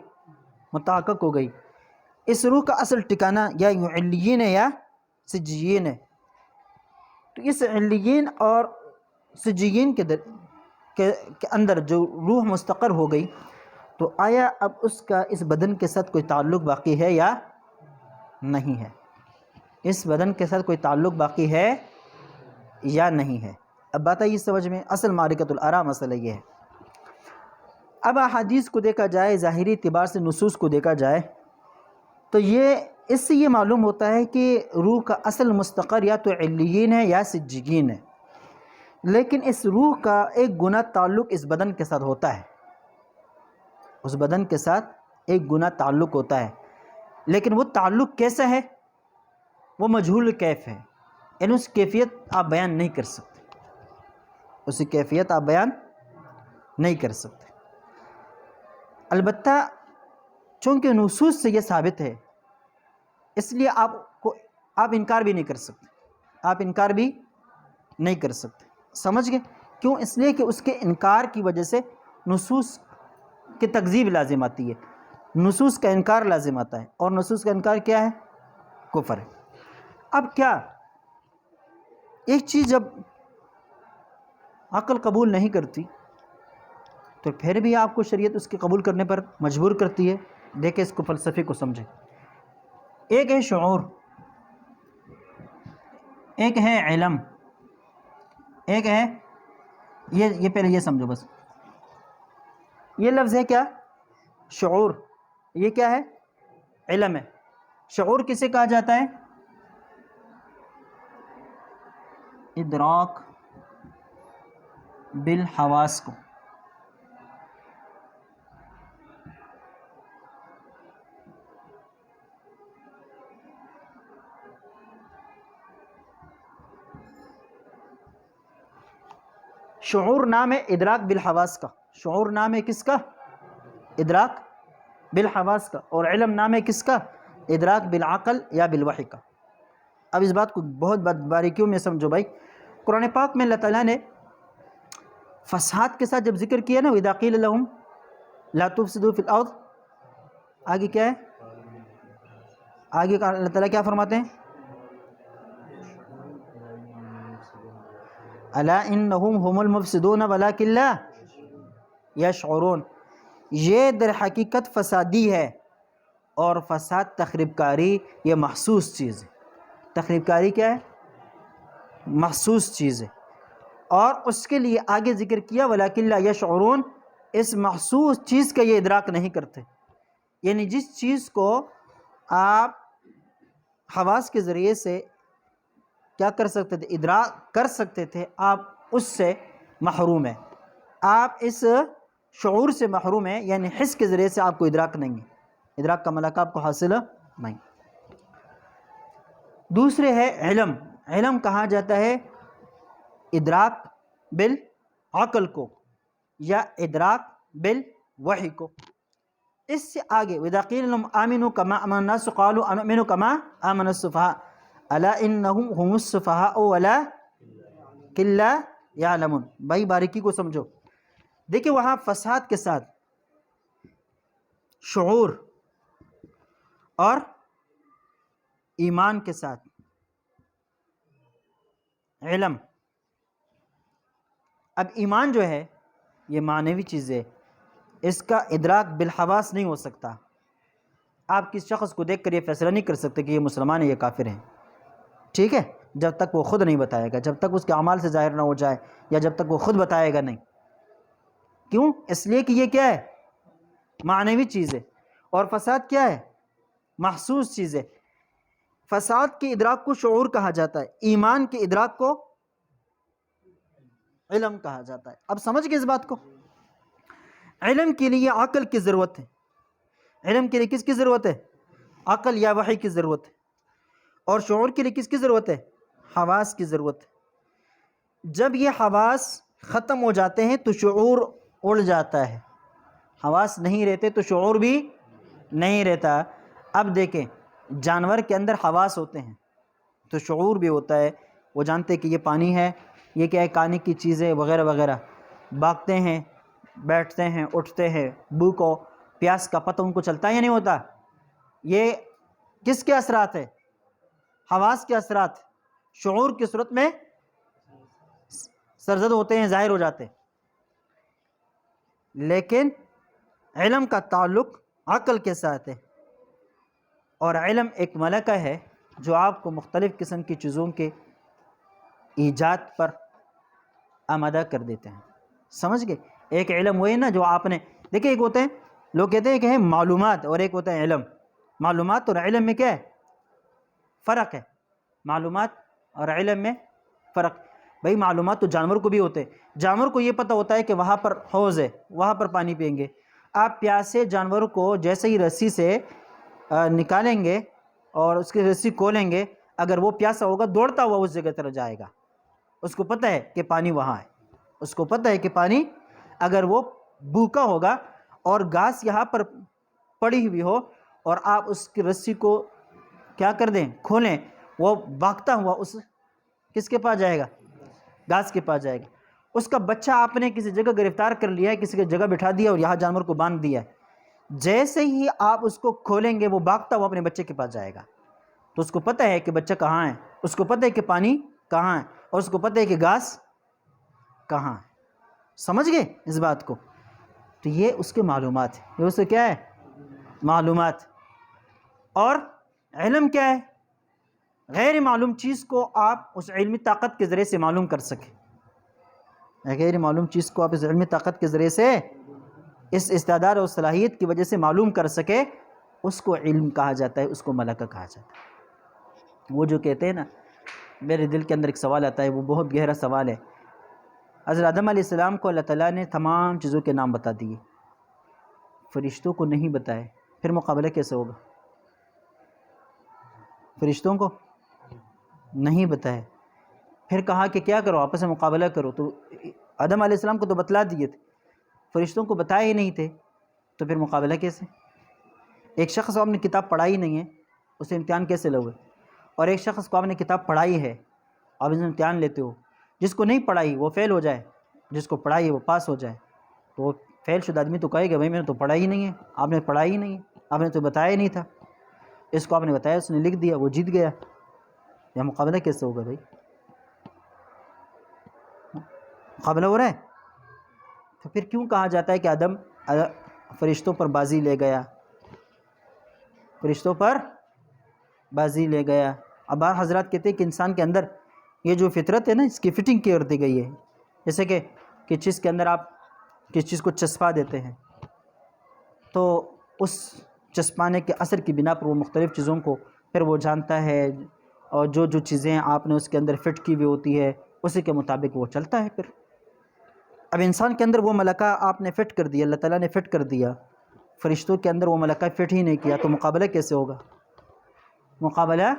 متحقق ہو گئی. اس روح کا اصل ٹھکانہ یا علیین ہے یا سجیین ہے. تو اس علیین اور سجیین کے اندر جو روح مستقر ہو گئی، تو آیا اب اس کا اس بدن کے ساتھ کوئی تعلق باقی ہے یا نہیں ہے؟ اس بدن کے ساتھ کوئی تعلق باقی ہے یا نہیں ہے؟ اب بات آئی سمجھ میں. اصل معرکۃ الآراء مسئلہ یہ ہے. اب احادیث کو دیکھا جائے، ظاہری اعتبار سے نصوص کو دیکھا جائے، تو اس سے یہ معلوم ہوتا ہے کہ روح کا اصل مستقر یا تو علیین ہے یا سجیین ہے. لیکن اس روح کا ایک گنا تعلق اس بدن کے ساتھ ہوتا ہے، اس بدن کے ساتھ ایک گنا تعلق ہوتا ہے. لیکن وہ تعلق کیسا ہے؟ وہ مجہول کیف ہے، یعنی اس کیفیت آپ بیان نہیں کر سکتے. اس کی کیفیت آپ بیان نہیں کر سکتے. البتہ چونکہ نصوص سے یہ ثابت ہے، اس لیے آپ انکار بھی نہیں کر سکتے. آپ انکار بھی نہیں کر سکتے. سمجھ گئے؟ کیوں؟ اس لیے کہ اس کے انکار کی وجہ سے نصوص کی تکذیب لازم آتی ہے، نصوص کا انکار لازم آتا ہے، اور نصوص کا انکار کیا ہے؟ کفر ہے. اب کیا ایک چیز جب عقل قبول نہیں کرتی تو پھر بھی آپ کو شریعت اس کے قبول کرنے پر مجبور کرتی ہے. دیکھیں اس کو، فلسفے کو سمجھیں. ایک ہے شعور، ایک ہے علم، ایک ہے یہ پہلے یہ سمجھو بس. یہ لفظ ہے کیا؟ شعور. یہ کیا ہے؟ علم ہے. شعور کسے کہا جاتا ہے؟ ادراک بالحواس کو. شعور نام ہے ادراک بالحواس کا، شعور نام ہے کس کا؟ ادراک بالحواس کا، اور علم نام ہے کس کا؟ ادراک بالعقل یا بالوحی کا۔ اب اس بات کو بہت باریکیوں میں سمجھو بھائی۔ قرآن پاک میں اللہ تعالیٰ نے فساد کے ساتھ جب ذکر کیا نا، وَإِذَا قِيلَ لَهُمْ لَا تُفْسِدُوا فِي الْأَرْضِ، آگے کیا ہے؟ آگے اللہ تعالیٰ کیا فرماتے ہیں؟ أَلَا إِنَّهُمْ هُمُ الْمُفْسِدُونَ وَلَكِنْ لَا يَشْعُرُونَ، یہ در حقیقت فسادی ہے، اور فساد تخریب کاری یہ محسوس چیز ہے۔ تخریب کاری کیا ہے؟ محسوس چیز ہے، اور اس کے لیے آگے ذکر کیا وَلَكِنْ لَا يَشْعُرُونَ، اس محسوس چیز کا یہ ادراک نہیں کرتے۔ یعنی جس چیز کو آپ حواس کے ذریعے سے کیا کر سکتے تھے؟ ادراک کر سکتے تھے، آپ اس سے محروم ہیں، آپ اس شعور سے محروم ہیں، یعنی حس کے ذریعے سے آپ کو ادراک نہیں ہے، ادراک کا ملکہ آپ کو حاصل نہیں۔ دوسرے ہے علم۔ علم کہا جاتا ہے ادراک بالعقل کو یا ادراک بالوحی کو۔ اس سے آگے وَإِذَا قِيلَ لَهُمْ آمِنُوا كَمَا آمَنَ النَّاسُ قَالُوا أَنُؤْمِنُ كَمَا آمَنَ السُّفَهَاءُ أَلَا إِنَّهُمْ هُمُ السُّفَهَاءُ وَلَكِنْ لَا يَعْلَمُونَ۔ بھائی باریکی کو سمجھو، دیکھیں وہاں فساد کے ساتھ شعور اور ایمان کے ساتھ علم۔ اب ایمان جو ہے یہ معنوی چیز ہے، اس کا ادراک بالحواس نہیں ہو سکتا۔ آپ کس شخص کو دیکھ کر یہ فیصلہ نہیں کر سکتے کہ یہ مسلمان ہے یہ کافر ہیں، ٹھیک ہے، جب تک وہ خود نہیں بتائے گا، جب تک اس کے اعمال سے ظاہر نہ ہو جائے، یا جب تک وہ خود بتائے گا نہیں۔ کیوں؟ اس لیے کہ یہ کیا ہے؟ معنوی چیز ہے، اور فساد کیا ہے؟ محسوس چیز ہے۔ فساد کے ادراک کو شعور کہا جاتا ہے، ایمان کے ادراک کو علم کہا جاتا ہے۔ اب سمجھ گئے اس بات کو؟ علم کے لیے عقل کی ضرورت ہے، علم کے لیے کس کی ضرورت ہے؟ عقل یا وحی کی ضرورت ہے، اور شعور کے لیے کس کی ضرورت ہے؟ حواس کی ضرورت ہے۔ جب یہ حواس ختم ہو جاتے ہیں تو شعور اڑ جاتا ہے، حواس نہیں رہتے تو شعور بھی نہیں رہتا۔ اب دیکھیں جانور کے اندر حواس ہوتے ہیں تو شعور بھی ہوتا ہے، وہ جانتے کہ یہ پانی ہے، یہ کیا ہے، کھانے کی چیزیں وغیرہ وغیرہ، بھاگتے ہیں، بیٹھتے ہیں، اٹھتے ہیں، بھوک و پیاس کا پتہ ان کو چلتا ہے یا نہیں ہوتا؟ یہ کس کے اثرات ہے؟ حواس کے اثرات، شعور کی صورت میں سرزد ہوتے ہیں، ظاہر ہو جاتے ہیں۔ لیکن علم کا تعلق عقل کے ساتھ ہے، اور علم ایک ملکہ ہے جو آپ کو مختلف قسم کی چیزوں کے ایجاد پر آمادہ کر دیتے ہیں۔ سمجھ گئے؟ ایک علم وہی نا جو آپ نے دیکھیں، ایک ہوتے ہیں لوگ کہتے ہیں کہ ہے معلومات، اور ایک ہوتا ہے علم۔ معلومات اور علم میں کیا ہے؟ فرق ہے۔ معلومات اور علم میں فرق۔ بھائی معلومات تو جانور کو بھی ہوتے ہیں، جانور کو یہ پتہ ہوتا ہے کہ وہاں پر حوض ہے، وہاں پر پانی پئیں گے۔ آپ پیاسے جانور کو جیسے ہی رسی سے نکالیں گے اور اس کی رسی کھولیں گے، اگر وہ پیاسا ہوگا دوڑتا ہوا اس جگہ طرف جائے گا، اس کو پتہ ہے کہ پانی وہاں ہے، اس کو پتہ ہے کہ پانی، اگر وہ بھوکا ہوگا اور گھاس یہاں پر پڑی ہوئی ہو اور آپ اس کی رسی کو کیا کر دیں، کھولیں، وہ بھاگتا ہوا اس کس کے پاس جائے گا؟ گھاس کے پاس جائے گا۔ اس کا بچہ آپ نے کسی جگہ گرفتار کر لیا ہے، کسی کی جگہ بٹھا دیا اور یہاں جانور کو باندھ دیا ہے، جیسے ہی آپ اس کو کھولیں گے وہ بھاگتا ہوا اپنے بچے کے پاس جائے گا۔ تو اس کو پتہ ہے کہ بچہ کہاں ہے، اس کو پتہ ہے کہ پانی کہاں ہے، اور اس کو پتہ ہے کہ گھاس کہاں ہے۔ سمجھ گئے اس بات کو؟ تو یہ اس کے معلومات ہے، یہ اس سے کیا ہے؟ معلومات۔ اور علم کیا ہے؟ غیر معلوم چیز کو آپ اس علمی طاقت کے ذریعے سے معلوم کر سکیں، غیر معلوم چیز کو آپ اس علمی طاقت کے ذریعے سے، اس استعداد اور صلاحیت کی وجہ سے معلوم کر سکے، اس کو علم کہا جاتا ہے، اس کو ملکہ کہا جاتا ہے۔ وہ جو کہتے ہیں نا، میرے دل کے اندر ایک سوال آتا ہے، وہ بہت گہرا سوال ہے۔ حضرت آدم علیہ السلام کو اللہ تعالیٰ نے تمام چیزوں کے نام بتا دیے، فرشتوں کو نہیں بتائے، پھر مقابلہ کیسے ہوگا؟ فرشتوں کو نہیں بتائے، پھر کہا کہ کیا کرو، آپس میں مقابلہ کرو، تو آدم علیہ السلام کو تو بتلا دیے تھے، فرشتوں کو بتائے ہی نہیں تھے، تو پھر مقابلہ کیسے؟ ایک شخص کو آپ نے کتاب پڑھائی نہیں ہے، اسے امتحان کیسے لوگے؟ اور ایک شخص کو آپ نے کتاب پڑھائی ہے، آپ اسے امتحان لیتے ہو، جس کو نہیں پڑھائی وہ فیل ہو جائے، جس کو پڑھائی ہے وہ پاس ہو جائے، تو وہ فیل شدہ آدمی تو کہے گا بھائی میں نے تو پڑھا ہی نہیں ہے، آپ نے پڑھا ہی نہیں ہے، آپ نے تو بتایا ہی نہیں تھا، اس کو آپ نے بتایا، اس نے لکھ دیا، وہ جیت گیا۔ یہ مقابلہ کیسے ہوگا بھائی؟ مقابلہ ہو رہا ہے؟ تو پھر کیوں کہا جاتا ہے کہ آدم فرشتوں پر بازی لے گیا، فرشتوں پر بازی لے گیا؟ اب بعض حضرات کہتے ہیں کہ انسان کے اندر یہ جو فطرت ہے نا، اس کی فٹنگ کر دی گئی ہے، جیسے کہ کس چیز کے اندر آپ کس چیز کو چسپا دیتے ہیں، تو اس چسپانے کے اثر کی بنا پر وہ مختلف چیزوں کو پھر وہ جانتا ہے، اور جو جو چیزیں آپ نے اس کے اندر فٹ کی ہوئی ہوتی ہے اسی کے مطابق وہ چلتا ہے۔ پھر اب انسان کے اندر وہ ملکہ آپ نے فٹ کر دیا، اللہ تعالیٰ نے فٹ کر دیا، فرشتوں کے اندر وہ ملکہ فٹ ہی نہیں کیا، تو مقابلہ کیسے ہوگا؟ مقابلہ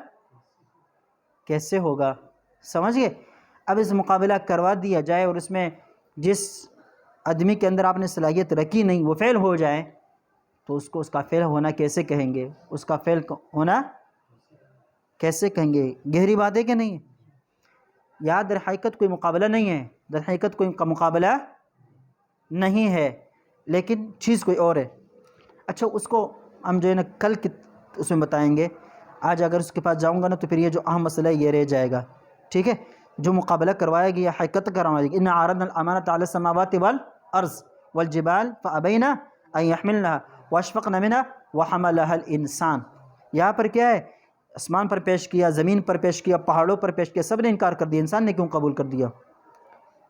کیسے ہوگا؟ سمجھ گئے؟ اب اس مقابلہ کروا دیا جائے اور اس میں جس آدمی کے اندر آپ نے صلاحیت رکھی نہیں وہ فیل ہو جائے، تو اس کو اس کا فیل ہونا کیسے کہیں گے؟ اس کا فیل ہونا کیسے کہیں گے؟ گہری بات ہے کہ نہیں؟ یاد در حقیقت کوئی مقابلہ نہیں ہے، در حقیقت کوئی مقابلہ نہیں ہے، لیکن چیز کوئی اور ہے۔ اچھا اس کو ہم جو ہے نا کل کی اس میں بتائیں گے، آج اگر اس کے پاس جاؤں گا نا تو پھر یہ جو اہم مسئلہ ہے یہ رہ جائے گا، ٹھیک ہے؟ جو مقابلہ کروایا گیا حقیقت کروایا گیا، ان عرضنا الامانۃ علی السماوات والارض والجبال فابین ان یحملنها واشفقن منها وحملها الانسان۔ یہاں پر کیا ہے؟ آسمان پر پیش کیا، زمین پر پیش کیا، پہاڑوں پر پیش کیا، سب نے انکار کر دیا، انسان نے کیوں قبول کر دیا؟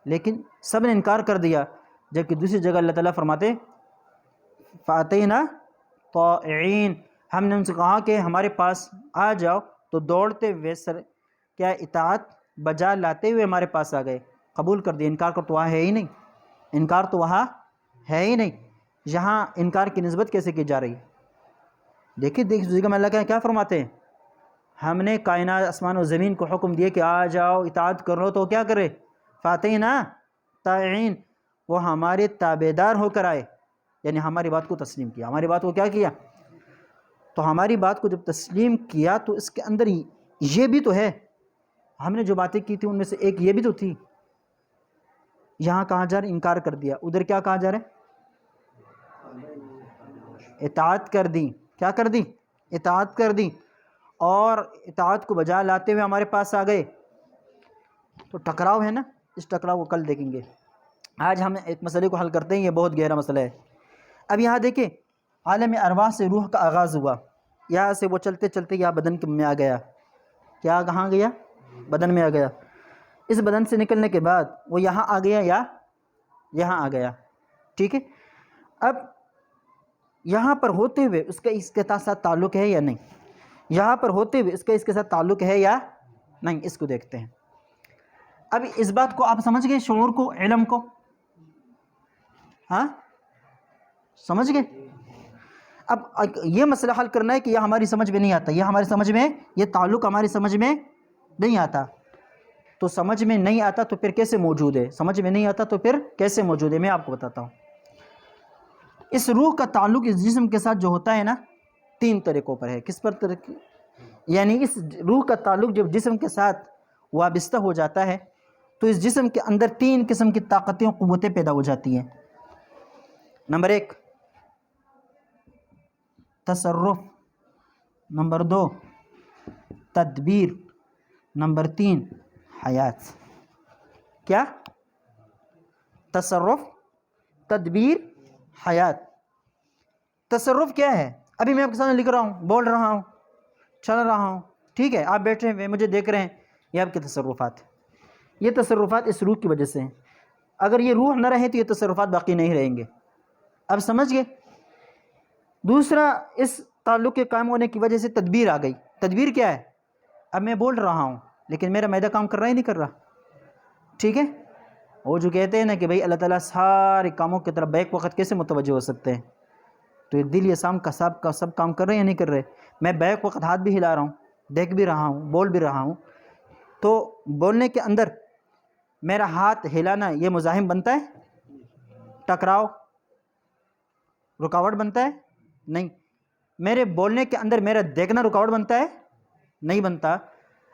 لیکن سب نے انکار کر دیا، جبکہ دوسری جگہ اللہ تعالیٰ فرماتے فاتینا طائعین، ہم نے ان سے کہا کہ ہمارے پاس آ جاؤ، تو دوڑتے ہوئے کیا اطاعت بجا لاتے ہوئے ہمارے پاس آ گئے، قبول کر دیا۔ انکار تو وہاں ہے ہی نہیں، انکار تو وہاں ہے ہی نہیں، یہاں انکار کی نسبت کیسے کی جا رہی ہے؟ دیکھیے جگہ میں اللہ کیا فرماتے ہیں، ہم نے کائنات آسمان و زمین کو حکم دیا کہ آ جاؤ اطاعت کر لو، تو کیا کرے؟ فاتینا طائعین، وہ ہمارے تابعدار ہو کر آئے، یعنی ہماری بات کو تسلیم کیا، ہماری بات کو کیا کیا؟ تو ہماری بات کو جب تسلیم کیا تو اس کے اندر یہ بھی تو ہے، ہم نے جو باتیں کی تھی ان میں سے ایک یہ بھی تو تھی۔ یہاں کہاں جا رہے؟ انکار کر دیا، ادھر کیا کہا جا رہا ہے؟ اطاعت کر دی، کیا کر دی؟ اطاعت کر دی، اور اطاعت کو بجا لاتے ہوئے ہمارے پاس آ گئے، تو ٹکراؤ ہے نا، اس ٹکراؤ کو کل دیکھیں گے۔ آج ہم ایک مسئلے کو حل کرتے ہیں، یہ بہت گہرا مسئلہ ہے۔ اب یہاں دیکھیں عالم ارواح سے روح کا آغاز ہوا، یہاں سے وہ چلتے چلتے یہاں بدن میں آ گیا، کیا کہاں گیا؟ بدن میں آ گیا۔ اس بدن سے نکلنے کے بعد وہ یہاں آ گیا یا یہاں آ گیا، ٹھیک ہے؟ اب یہاں پر ہوتے ہوئے اس کا اس کے ساتھ تعلق ہے یا نہیں؟ یہاں پر ہوتے ہوئے اس کا اس کے ساتھ تعلق ہے یا نہیں؟ اس کو دیکھتے ہیں۔ اب اس بات کو آپ سمجھ گئے، شعور کو، علم کو؟ ہاں سمجھ گئے؟ اب یہ مسئلہ حل کرنا ہے کہ یہ ہماری سمجھ میں نہیں آتا، یہ ہماری سمجھ میں، یہ تعلق ہماری سمجھ میں نہیں آتا، تو سمجھ میں نہیں آتا تو پھر کیسے موجود ہے؟ سمجھ میں نہیں آتا تو پھر کیسے موجود ہے؟ میں آپ کو بتاتا ہوں۔ اس روح کا تعلق اس جسم کے ساتھ جو ہوتا ہے نا، تین طریقوں پر ہے۔ کس پر طریقے؟ یعنی اس روح کا تعلق جب جسم کے ساتھ وابستہ ہو جاتا ہے تو اس جسم کے اندر تین قسم کی طاقتیں و قوتیں پیدا ہو جاتی ہیں۔ نمبر ایک تصرف، نمبر دو تدبیر، نمبر تین حیات۔ کیا؟ تصرف، تدبیر، حیات۔ تصرف کیا ہے؟ ابھی میں آپ کے سامنے لکھ رہا ہوں، بول رہا ہوں، چل رہا ہوں، ٹھیک ہے؟ آپ بیٹھے ہوئے مجھے دیکھ رہے ہیں، یہ آپ کے تصرفات، یہ تصرفات اس روح کی وجہ سے ہیں۔ اگر یہ روح نہ رہے تو یہ تصرفات باقی نہیں رہیں گے۔ اب سمجھ گئے؟ دوسرا، اس تعلق کے قائم ہونے کی وجہ سے تدبیر آ گئی۔ تدبیر کیا ہے؟ اب میں بول رہا ہوں لیکن میرا معدہ کام کر رہا ہی نہیں کر رہا، ٹھیک ہے؟ وہ جو کہتے ہیں نا کہ بھائی اللہ تعالیٰ سارے کاموں کی طرف بیک وقت کیسے متوجہ ہو سکتے ہیں، تو یہ دل، یہ سام کا سب کام کر رہے ہیں یا نہیں کر رہے؟ میں بیک وقت ہاتھ بھی ہلا رہا ہوں، دیکھ بھی رہا ہوں، بول بھی رہا ہوں، تو بولنے کے اندر میرا ہاتھ ہلانا یہ مزاحم بنتا ہے؟ ٹکراؤ رکاوٹ بنتا ہے؟ نہیں۔ میرے بولنے کے اندر میرا دیکھنا رکاوٹ بنتا ہے؟ نہیں بنتا۔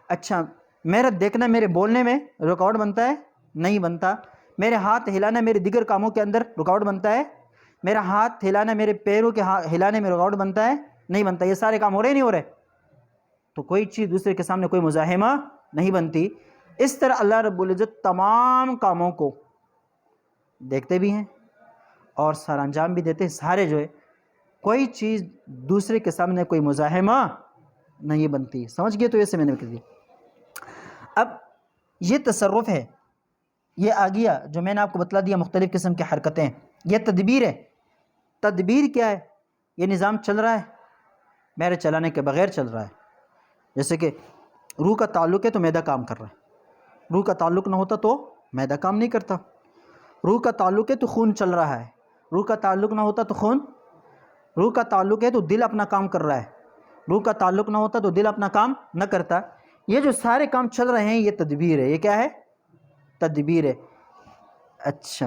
اچھا، میرا دیکھنا میرے بولنے میں رکاوٹ بنتا ہے؟ نہیں بنتا۔ میرے ہاتھ ہلانا میرے دیگر کاموں کے اندر رکاوٹ بنتا ہے؟ میرا ہاتھ ہلانا میرے پیروں کے ہلانے میں رکاوٹ بنتا ہے؟ نہیں بنتا۔ یہ سارے کام ہو رہے نہیں ہو رہے؟ تو کوئی چیز دوسرے کے سامنے کوئی مزاحمہ نہیں بنتی۔ اس طرح اللہ رب العزت تمام کاموں کو دیکھتے بھی ہیں اور سر انجام بھی دیتے ہیں، سارے جو ہے کوئی چیز دوسرے کے سامنے کوئی مزاحمہ نہیں بنتی۔ سمجھ گئے؟ تو ایسے میں نے کر دیا۔ اب یہ تصرف ہے، یہ آ گیا جو میں نے آپ کو بتلا دیا، مختلف قسم کی حرکتیں، یہ تدبیر ہے۔ تدبیر کیا ہے؟ یہ نظام چل رہا ہے، میرے چلانے کے بغیر چل رہا ہے۔ جیسے کہ روح کا تعلق ہے تو معدہ کام کر رہا ہے، روح کا تعلق نہ ہوتا تو معدہ کام نہیں کرتا۔ روح کا تعلق ہے تو خون چل رہا ہے، روح کا تعلق نہ ہوتا تو روح کا تعلق ہے تو دل اپنا کام کر رہا ہے، روح کا تعلق نہ ہوتا تو دل اپنا کام نہ کرتا۔ یہ جو سارے کام چل رہے ہیں یہ تدبیر ہے۔ یہ کیا ہے؟ تدبیر ہے۔ اچھا،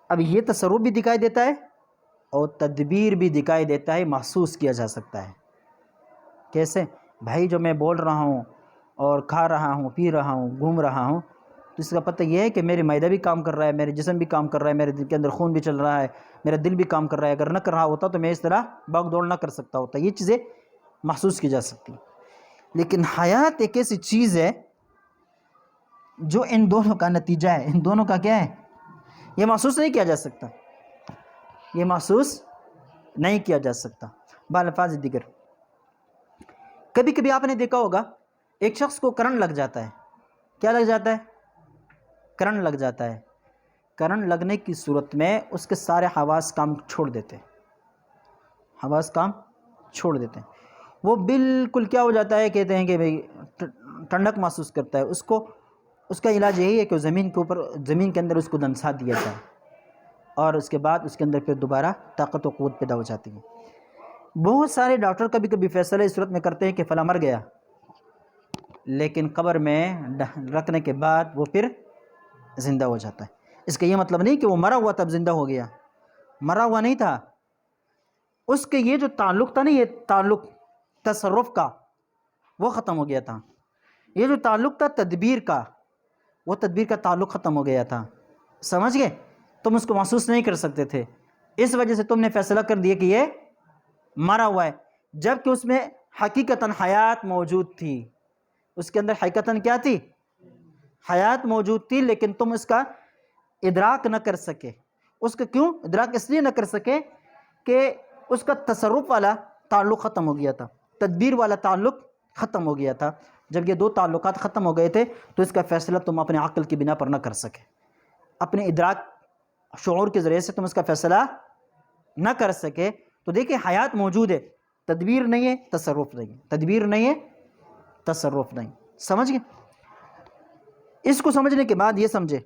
اب یہ تصرف بھی دکھائی دیتا ہے اور تدبیر بھی دکھائی دیتا ہے، محسوس کیا جا سکتا ہے۔ کیسے؟ بھائی جو میں بول رہا ہوں اور کھا رہا ہوں، پی رہا ہوں، گھوم رہا ہوں، تو اس کا پتہ یہ ہے کہ میرے معدہ بھی کام کر رہا ہے، میرے جسم بھی کام کر رہا ہے، میرے دل کے اندر خون بھی چل رہا ہے، میرا دل بھی کام کر رہا ہے۔ اگر نہ کر رہا ہوتا تو میں اس طرح بھاگ دوڑ نہ کر سکتا ہوتا۔ یہ چیزیں محسوس کی جا سکتی ہیں۔ لیکن حیات ایک ایسی چیز ہے جو ان دونوں کا نتیجہ ہے۔ ان دونوں کا کیا ہے؟ یہ محسوس نہیں کیا جا سکتا، یہ محسوس نہیں کیا جا سکتا۔ بالفاظ دیگر، کبھی کبھی آپ نے دیکھا ہوگا ایک شخص کو کرنٹ لگ جاتا ہے۔ کیا لگ جاتا ہے؟ کرنٹ لگ جاتا ہے۔ کرنٹ لگنے کی صورت میں اس کے سارے حواس کام چھوڑ دیتے ہیں، حواس کام چھوڑ دیتے ہیں۔ وہ بالکل کیا ہو جاتا ہے، کہتے ہیں کہ بھئی ٹھنڈک محسوس کرتا ہے۔ اس کا علاج یہی ہے کہ زمین کے اندر اس کو دنسا دیا جائے اور اس کے بعد اس کے اندر پھر دوبارہ طاقت و قوت پیدا ہو جاتی ہے۔ بہت سارے ڈاکٹر کبھی کبھی فیصلہ اس صورت میں کرتے ہیں کہ فلاں مر گیا، لیکن قبر میں رکھنے کے بعد وہ پھر زندہ ہو جاتا ہے۔ اس کا یہ مطلب نہیں کہ وہ مرا ہوا تب زندہ ہو گیا، مرا ہوا نہیں تھا۔ اس کے یہ جو تعلق تھا نا، یہ تعلق تصرف کا، وہ ختم ہو گیا تھا۔ یہ جو تعلق تھا تدبیر کا، وہ تدبیر کا تعلق ختم ہو گیا تھا۔ سمجھ گئے؟ تم اس کو محسوس نہیں کر سکتے تھے، اس وجہ سے تم نے فیصلہ کر دیا کہ یہ مرا ہوا ہے، جبکہ اس میں حقیقتاً حیات موجود تھی۔ اس کے اندر حقیقتاً کیا تھی؟ حیات موجود تھی، لیکن تم اس کا ادراک نہ کر سکے۔ اس کا کیوں ادراک؟ اس لیے نہ کر سکے کہ اس کا تصرف والا تعلق ختم ہو گیا تھا، تدبیر والا تعلق ختم ہو گیا تھا۔ جب یہ دو تعلقات ختم ہو گئے تھے تو اس کا فیصلہ تم اپنے عقل کی بنا پر نہ کر سکے، اپنے ادراک شعور کے ذریعے سے تم اس کا فیصلہ نہ کر سکے۔ تو دیکھیں حیات موجود ہے، تدبیر نہیں ہے، تصرف نہیں ہے، تدبیر نہیں ہے، تصرف نہیں۔ سمجھ گئے؟ اس کو سمجھنے کے بعد یہ سمجھے،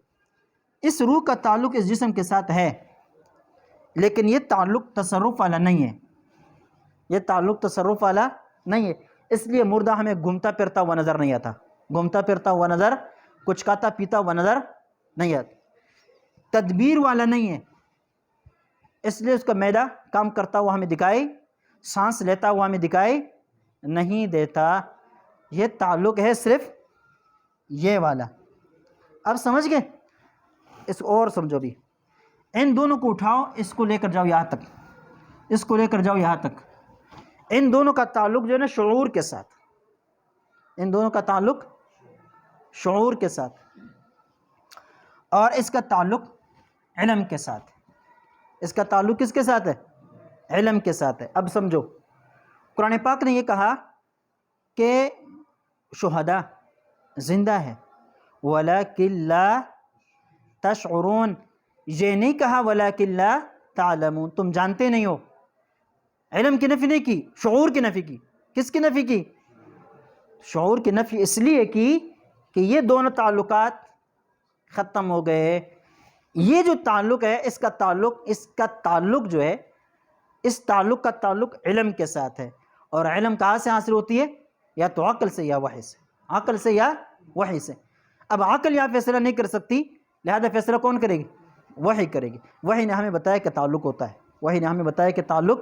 اس روح کا تعلق اس جسم کے ساتھ ہے، لیکن یہ تعلق تصرف والا نہیں ہے، یہ تعلق تصرف والا نہیں ہے۔ اس لیے مردہ ہمیں گھومتا پھرتا ہوا نظر نہیں آتا، گھومتا پھرتا ہوا نظر، کچھ کھاتا پیتا ہوا نظر نہیں آتا۔ تدبیر والا نہیں ہے، اس لیے اس کا معدہ کام کرتا ہوا ہمیں دکھائی، سانس لیتا ہوا ہمیں دکھائی نہیں دیتا۔ یہ تعلق ہے صرف یہ والا۔ اب سمجھ گئے؟ اس کو اور سمجھو بھی۔ ان دونوں کو اٹھاؤ، اس کو لے کر جاؤ یہاں تک، اس کو لے کر جاؤ یہاں تک۔ ان دونوں کا تعلق جو ہے نا شعور کے ساتھ، ان دونوں کا تعلق شعور کے ساتھ، اور اس کا تعلق علم کے ساتھ۔ اس کا تعلق کس کے ساتھ ہے؟ علم کے ساتھ ہے۔ اب سمجھو، قرآن پاک نے یہ کہا کہ شہداء زندہ ہے، وَلَكِنْ لَا تَشْعُرُونَ، یہ نہیں کہا وَلَكِنْ لَا تَعْلَمُونَ، تم جانتے نہیں ہو۔ علم کی نفی نہیں کی، شعور کی نفی کی۔ کس کی نفی کی؟ شعور کی نفی اس لیے کی کہ یہ دونوں تعلقات ختم ہو گئے۔ یہ جو تعلق ہے، اس کا تعلق جو ہے، اس تعلق کا تعلق علم کے ساتھ ہے، اور علم کہاں سے حاصل ہوتی ہے؟ یا تو عقل سے یا وحی سے، عقل سے یا وحی سے۔ اب عقل یہاں فیصلہ نہیں کر سکتی، لہذا فیصلہ کون کرے گی؟ وحی کرے گی۔ وحی نے ہمیں بتایا کہ تعلق ہوتا ہے، وحی نے ہمیں بتایا کہ تعلق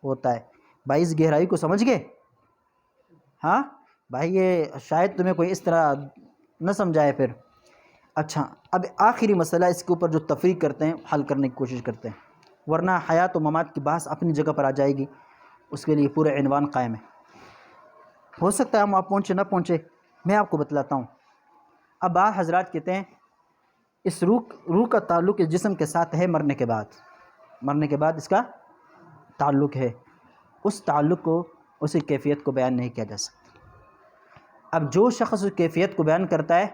ہوتا ہے۔ بھائی اس گہرائی کو سمجھ گئے؟ ہاں بھائی، یہ شاید تمہیں کوئی اس طرح نہ سمجھائے پھر۔ اچھا، اب آخری مسئلہ اس کے اوپر جو تفریق کرتے ہیں حل کرنے کی کوشش کرتے ہیں، ورنہ حیات و ممات کی بحث اپنی جگہ پر آ جائے گی، اس کے لیے پورے عنوان قائم ہے۔ ہو سکتا ہے ہم آپ پہنچے نہ پہنچے، میں آپ کو بتلاتا ہوں۔ اب بعض حضرات کہتے ہیں اس روح کا تعلق اس جسم کے ساتھ ہے مرنے کے بعد اس کا تعلق ہے، اس تعلق کو، اسی کیفیت کو بیان نہیں کیا جا سکتا۔ اب جو شخص اس کیفیت کو بیان کرتا ہے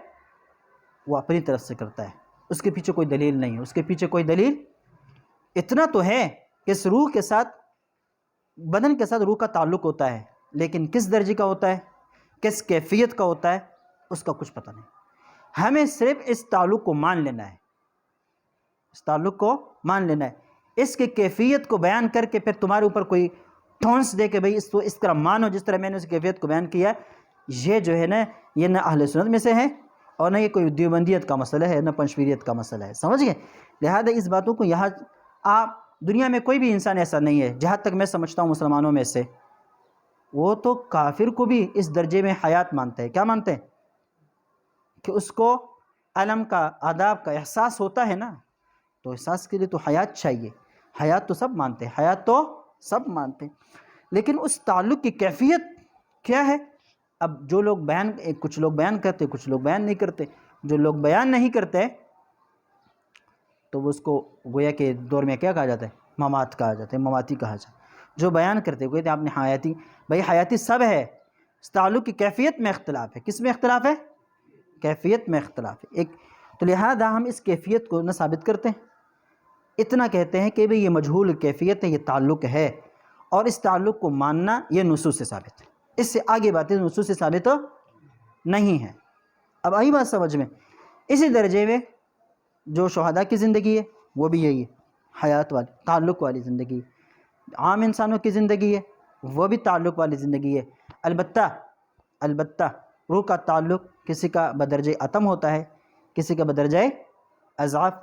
وہ اپنی طرف سے کرتا ہے، اس کے پیچھے کوئی دلیل نہیں ہے، اس کے پیچھے کوئی دلیل۔ اتنا تو ہے کہ اس روح کے ساتھ، بدن کے ساتھ روح کا تعلق ہوتا ہے، لیکن کس درجے کا ہوتا ہے، کس کیفیت کا ہوتا ہے، اس کا کچھ پتہ نہیں۔ ہمیں صرف اس تعلق کو مان لینا ہے، اس تعلق کو مان لینا ہے۔ اس کی کیفیت کو بیان کر کے پھر تمہارے اوپر کوئی ٹھونس دے کہ بھئی اس کو اس طرح مانو جس طرح میں نے اس کیفیت کو بیان کیا، یہ جو ہے نا، یہ نہ اہل سنت میں سے ہے اور نہ یہ کوئی دیوبندیت کا مسئلہ ہے، نہ پنجشیریت کا مسئلہ ہے، سمجھ گئے؟ لہذا اس باتوں کو یہاں دنیا میں کوئی بھی انسان ایسا نہیں ہے، جہاں تک میں سمجھتا ہوں مسلمانوں میں سے، وہ تو کافر کو بھی اس درجے میں حیات مانتے ہیں۔ کیا مانتے ہیں؟ کہ اس کو علم کا، آداب کا احساس ہوتا ہے نا، تو احساس کے لیے تو حیات چاہیے۔ حیات تو سب مانتے ہیں، حیات تو سب مانتے ہیں، لیکن اس تعلق کی کیفیت کیا ہے؟ اب جو لوگ کچھ لوگ بیان کرتے، کچھ لوگ بیان نہیں کرتے۔ جو لوگ بیان نہیں کرتے تو وہ اس کو گویا کے دور میں کیا کہا جاتا ہے؟ ممات کہا جاتا ہے، مماتی کہا جاتا ہے۔ جو بیان کرتے کہتے ہیں آپ نے حیاتی، بھائی حیاتی سب ہے، اس تعلق کی کیفیت میں اختلاف ہے۔ کس میں اختلاف ہے؟ کیفیت میں اختلاف ہے ایک۔ تو لہذا ہم اس کیفیت کو نہ ثابت کرتے ہیں، اتنا کہتے ہیں کہ بھئی یہ مجہول کیفیت ہے، یہ تعلق ہے، اور اس تعلق کو ماننا یہ نصوص سے ثابت ہے۔ اس سے آگے باتیں نصوص سے ثابت نہیں ہے۔ اب آئی بات سمجھ میں؟ اسی درجے میں جو شہداء کی زندگی ہے وہ بھی یہی ہے، حیات والی، تعلق والی زندگی۔ عام انسانوں کی زندگی ہے وہ بھی تعلق والی زندگی ہے۔ البتہ روح کا تعلق کسی کا بدرجہ اتم ہوتا ہے، کسی کا بدرجہ اضعاف،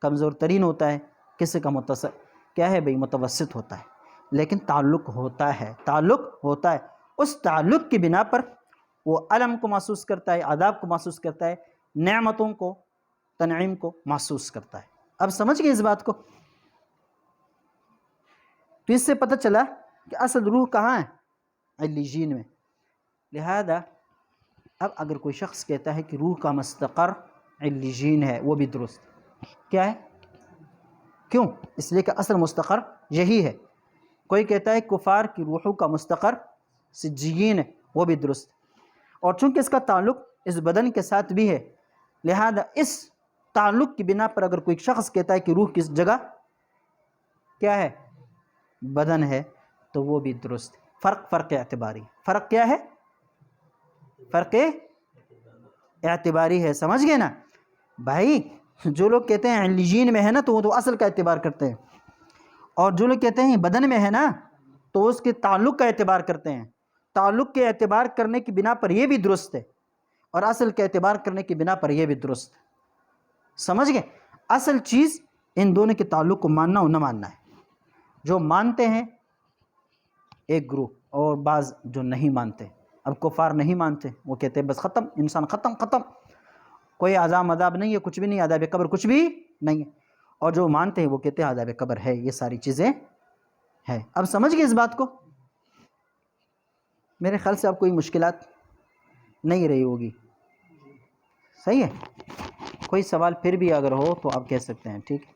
کمزور ترین ہوتا ہے، کسی کا متوسط ہوتا ہے، لیکن تعلق ہوتا ہے، تعلق ہوتا ہے۔ اس تعلق کی بنا پر وہ علم کو محسوس کرتا ہے، آداب کو محسوس کرتا ہے، نعمتوں کو، تنعیم کو محسوس کرتا ہے۔ اب سمجھ گئے اس بات کو؟ تو اس سے پتہ چلا کہ اصل روح کہاں ہے؟ علیجین میں۔ لہذا اب اگر کوئی شخص کہتا ہے کہ روح کا مستقر علیجین ہے، وہ بھی درست کیا ہے؟ کیوں؟ اس لیے کہ اصل مستقر یہی ہے۔ کوئی کہتا ہے کفار کی روحوں کا مستقر سجیین ہے، وہ بھی درست۔ اور چونکہ اس کا تعلق اس بدن کے ساتھ بھی ہے، لہذا اس تعلق کی بنا پر اگر کوئی شخص کہتا ہے کہ روح کس جگہ کیا ہے؟ بدن ہے، تو وہ بھی درست۔ فرق اعتباری۔ فرق کیا ہے؟ فرق اعتباری ہے، سمجھ گئے نا بھائی؟ جو لوگ کہتے ہیں علیجین میں ہے نا، تو وہ تو اصل کا اعتبار کرتے ہیں، اور جو لوگ کہتے ہیں بدن میں ہے نا، تو اس کے تعلق کا اعتبار کرتے ہیں۔ تعلق کے اعتبار کرنے کی بنا پر یہ بھی درست ہے، اور اصل کے اعتبار کرنے کی بنا پر یہ بھی درست ہے، سمجھ گئے؟ اصل چیز ان دونوں کے تعلق کو ماننا اور نہ ماننا ہے۔ جو مانتے ہیں ایک گروہ، اور بعض جو نہیں مانتے۔ اب کفار نہیں مانتے، وہ کہتے ہیں بس ختم، انسان ختم، کوئی عذاب مذاب نہیں ہے، کچھ بھی نہیں، عذاب قبر کچھ بھی نہیں ہے۔ اور جو مانتے ہیں وہ کہتے ہیں عذاب قبر ہے، یہ ساری چیزیں ہیں۔ اب سمجھ گئے اس بات کو؟ میرے خیال سے اب کوئی مشکلات نہیں رہی ہوگی، صحیح ہے؟ کوئی سوال پھر بھی اگر ہو تو آپ کہہ سکتے ہیں، ٹھیک ہے؟